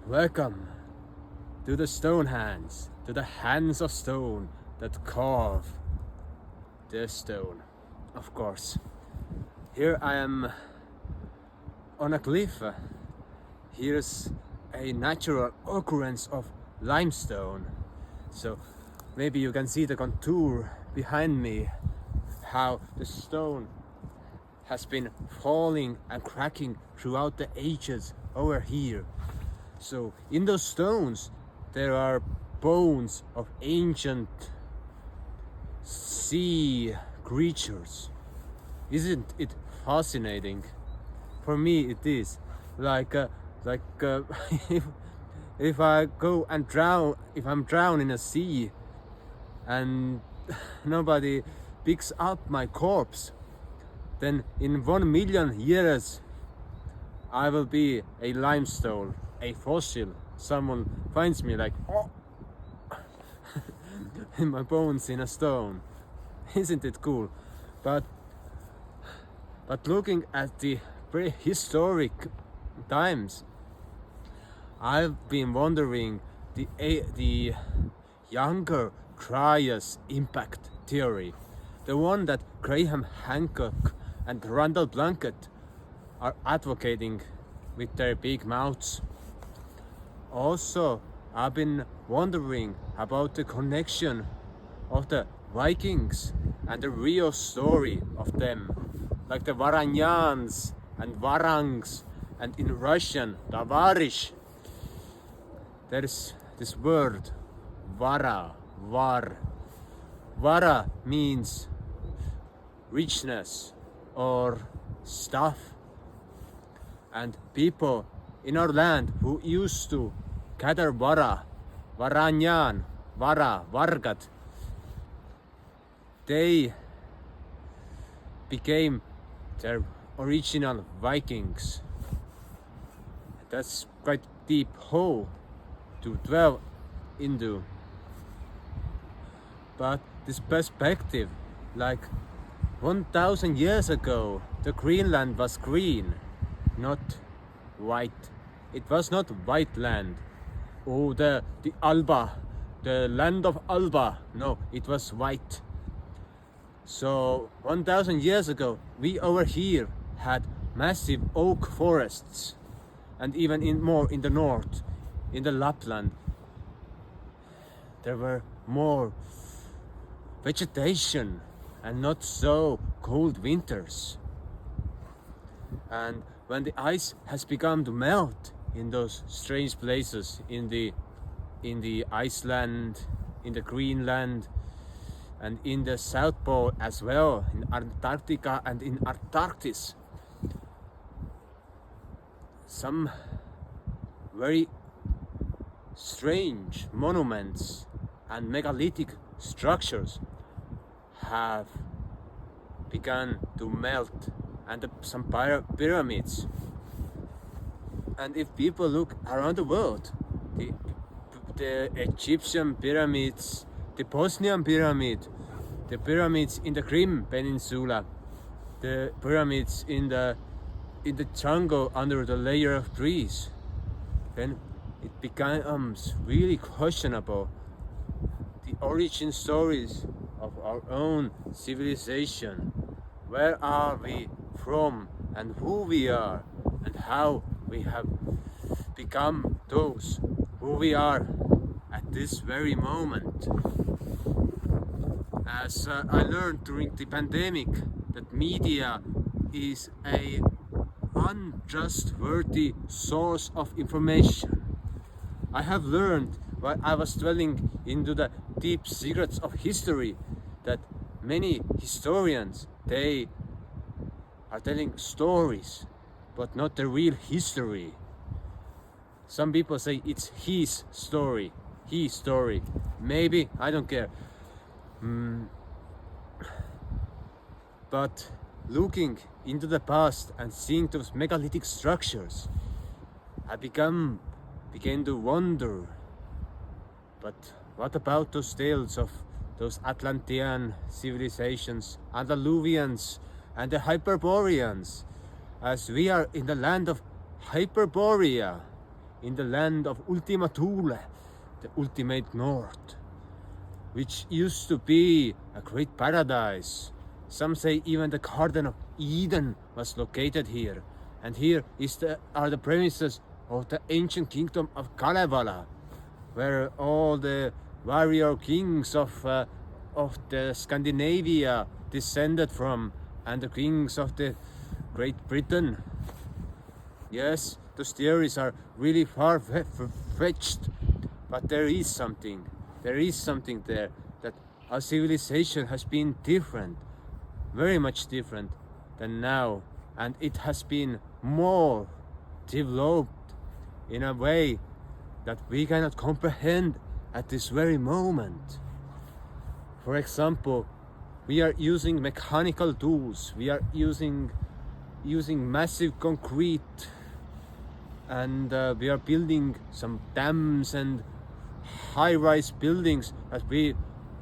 Welcome to the stone hands, to the hands of stone that carve the stone. Of course, here I am on a cliff. Here's a natural occurrence of limestone. So maybe you can see the contour behind me, how the stone has been falling and cracking throughout the ages over here. So in those stones there are bones of ancient sea creatures. Isn't it fascinating? For me it is. Like if I go and drown, if I'm drowned in a sea and nobody picks up my corpse, then in 1,000,000 years I will be a limestone, a fossil. Someone finds me like, oh, in my bones in a stone. Isn't it cool? But looking at the prehistoric times, I've been wondering the younger Dryas impact theory, the one that Graham Hancock and Randall Blunkett are advocating with their big mouths. Also, I've been wondering about the connection of the Vikings and the real story of them, like the Varanyans and Varangs, and in Russian, Tavarish. There's this word, Vara, Var. Vara means richness or stuff. And people in our land who used to gather Vara, Varanyan, Vara, Vargat, they became their original Vikings. That's quite deep hole to dwell into. But this perspective, like 1,000 years ago, the Greenland was green, not white. It was not white land. Oh, the Alba, the land of Alba. No, it was white. So 1,000 years ago, we over here had massive oak forests, and even more in the north, in the Lapland, there were more vegetation and not so cold winters. And when the ice has begun to melt in those strange places, in the Iceland, in the Greenland, and in the South Pole as well, in Antarctica and in Antarctic, some very strange monuments and megalithic structures have begun to melt, and some pyramids. And if people look around the world, the Egyptian pyramids, the Bosnian pyramid, the pyramids in the Krim Peninsula, the pyramids in the jungle under the layer of trees, then it becomes really questionable the origin stories of our own civilization. Where are we from, and who we are, and how we have become those who we are at this very moment. As I learned during the pandemic, that media is a untrustworthy source of information. I have learned while I was dwelling into the deep secrets of history that many historians, they are telling stories, but not the real history. Some people say it's his story. Maybe, I don't care. But looking into the past and seeing those megalithic structures, I began to wonder, but what about those tales of those Atlantean civilizations, Andaluvians, and the Hyperboreans, as we are in the land of Hyperborea, in the land of Ultima Thule, the ultimate north, which used to be a great paradise. Some say even the Garden of Eden was located here. And here are the premises of the ancient kingdom of Kalevala, where all the warrior kings of the Scandinavia descended from, and the kings of the Great Britain. Yes, those theories are really far-fetched, but there is something there, that our civilization has been different, very much different than now, and it has been more developed in a way that we cannot comprehend at this very moment. For example, we are using mechanical tools, we are using massive concrete, and we are building some dams and high-rise buildings that we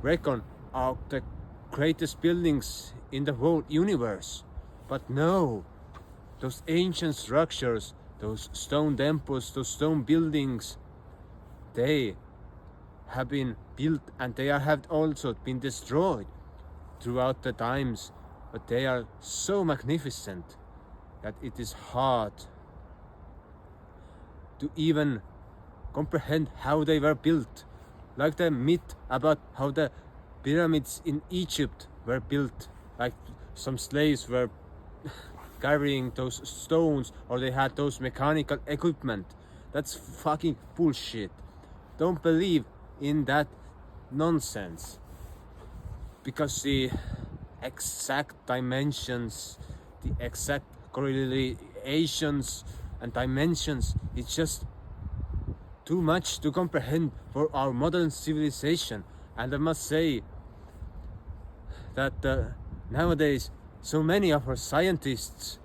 reckon are the greatest buildings in the whole universe. But no, those ancient structures, those stone temples, those stone buildings, they have been built and they have also been destroyed throughout the times, but they are so magnificent that it is hard to even comprehend how they were built. Like the myth about how the pyramids in Egypt were built, like some slaves were carrying those stones, or they had those mechanical equipment. That's fucking bullshit. Don't believe in that nonsense, because the exact dimensions, the exact correlations and dimensions, it's just too much to comprehend for our modern civilization. And I must say that nowadays so many of our scientists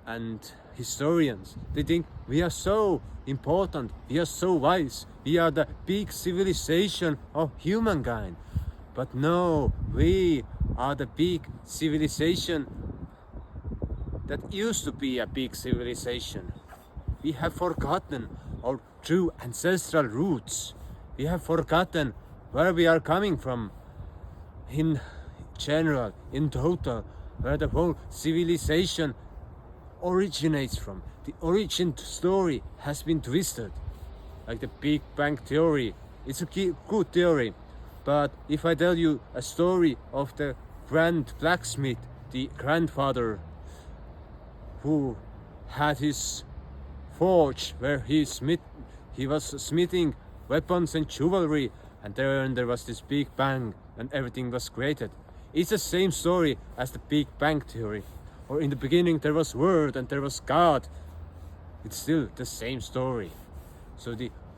and historians, they think we are so important, we are so wise, we are the big civilization of humankind. But no, we are the big civilization that used to be a big civilization. We have forgotten our true ancestral roots. We have forgotten where we are coming from in general, in total, where the whole civilization originates from. The origin story has been twisted, like the Big Bang theory. It's a good theory, but if I tell you a story of the grand blacksmith, the grandfather who had his forge where he was smithing weapons and jewelry, and then there was this Big Bang and everything was created. It's the same story as the Big Bang theory. Or in the beginning there was Word and there was God. It's still the same story.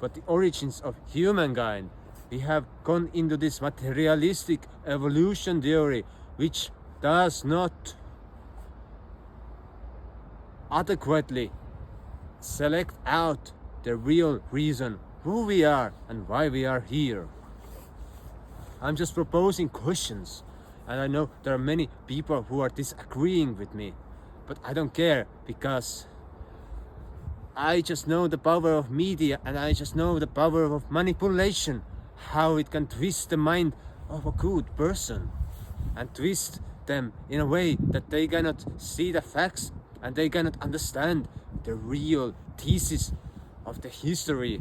But the origins of humankind, we have gone into this materialistic evolution theory, which does not adequately select out the real reason who we are and why we are here. I'm just proposing questions, and I know there are many people who are disagreeing with me, but I don't care, because I just know the power of media, and I just know the power of manipulation, how it can twist the mind of a good person and twist them in a way that they cannot see the facts and they cannot understand the real thesis of the history.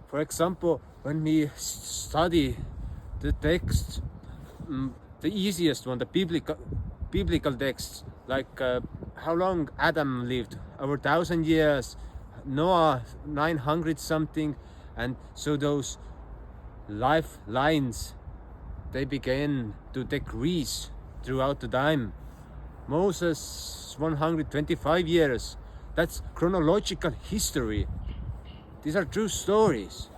For example, when we study the text, the easiest one, the biblical texts, like how long Adam lived, over 1,000 years, Noah 900 something, and so those lifelines, they began to decrease throughout the time. Moses 125 years, that's chronological history. These are true stories.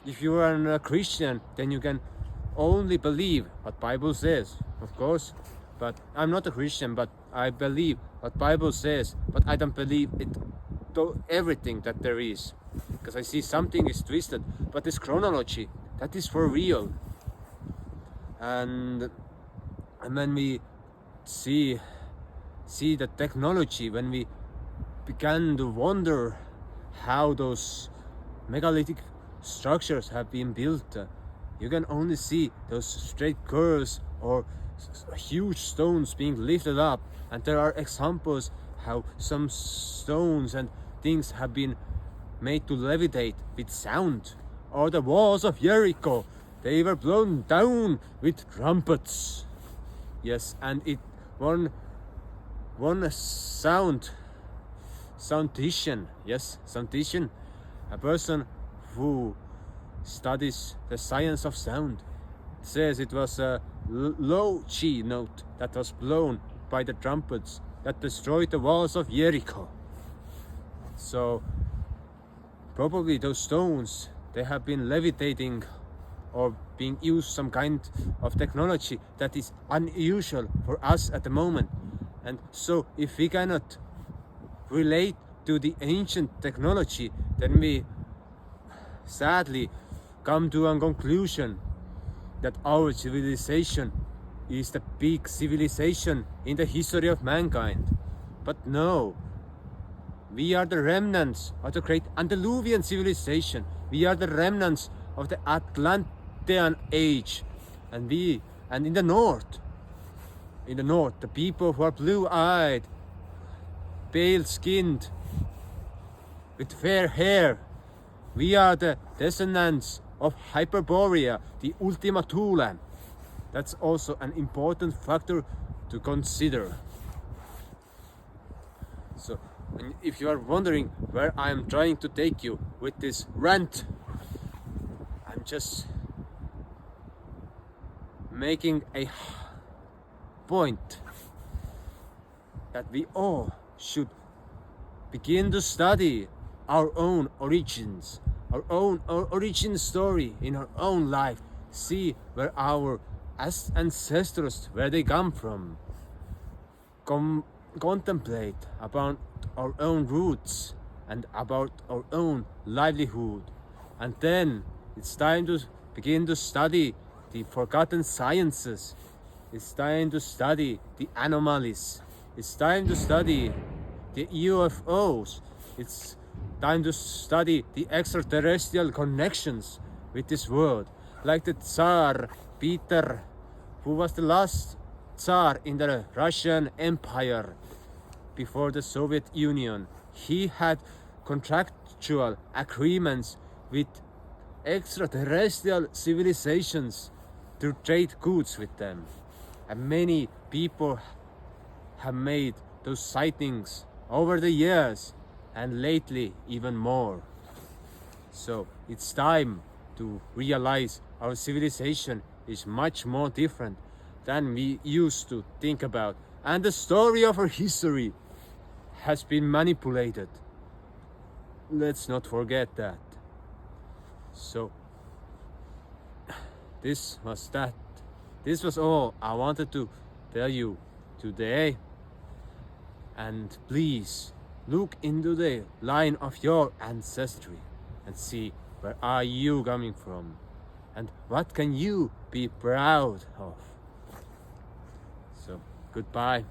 If you are a Christian, then you can only believe what Bible says, of course. But I'm not a Christian, but I believe what Bible says, but I don't believe it everything that there is, because I see something is twisted. But this chronology, that is for real. And when we see the technology, when we began to wonder how those megalithic structures have been built, you can only see those straight curves or huge stones being lifted up, and there are examples how some stones and things have been made to levitate with sound, or the walls of Jericho, they were blown down with trumpets. Yes, and it one soundician, yes, soundician, a person who studies the science of sound, says it was a low G note that was blown by the trumpets that destroyed the walls of Jericho. So probably those stones, they have been levitating or being used some kind of technology that is unusual for us at the moment. And so if we cannot relate to the ancient technology, then we sadly come to a conclusion that our civilization is the big civilization in the history of mankind. But no, we are the remnants of the great Antediluvian civilization. We are the remnants of the Atlantean age. And in the north, the people who are blue-eyed, pale-skinned, with fair hair, we are the descendants of Hyperborea, the Ultima Thule. That's also an important factor to consider. So, if you are wondering where I am trying to take you with this rant, I'm just making a point that we all should begin to study our own origins, our origin story in our own life, see where our ancestors, where they come from, contemplate about our own roots and about our own livelihood. And then it's time to begin to study the forgotten sciences. It's time to study the anomalies. It's time to study the UFOs. It's time to study the extraterrestrial connections with this world. Like the Tsar Peter, who was the last Tsar in the Russian Empire before the Soviet Union. He had contractual agreements with extraterrestrial civilizations to trade goods with them. And many people have made those sightings over the years, and lately even more. So it's time to realize our civilization is much more different than we used to think about, and the story of our history has been manipulated. Let's not forget that. So this was all I wanted to tell you today. And please look into the line of your ancestry and see where are you coming from and what can you be proud of. So goodbye.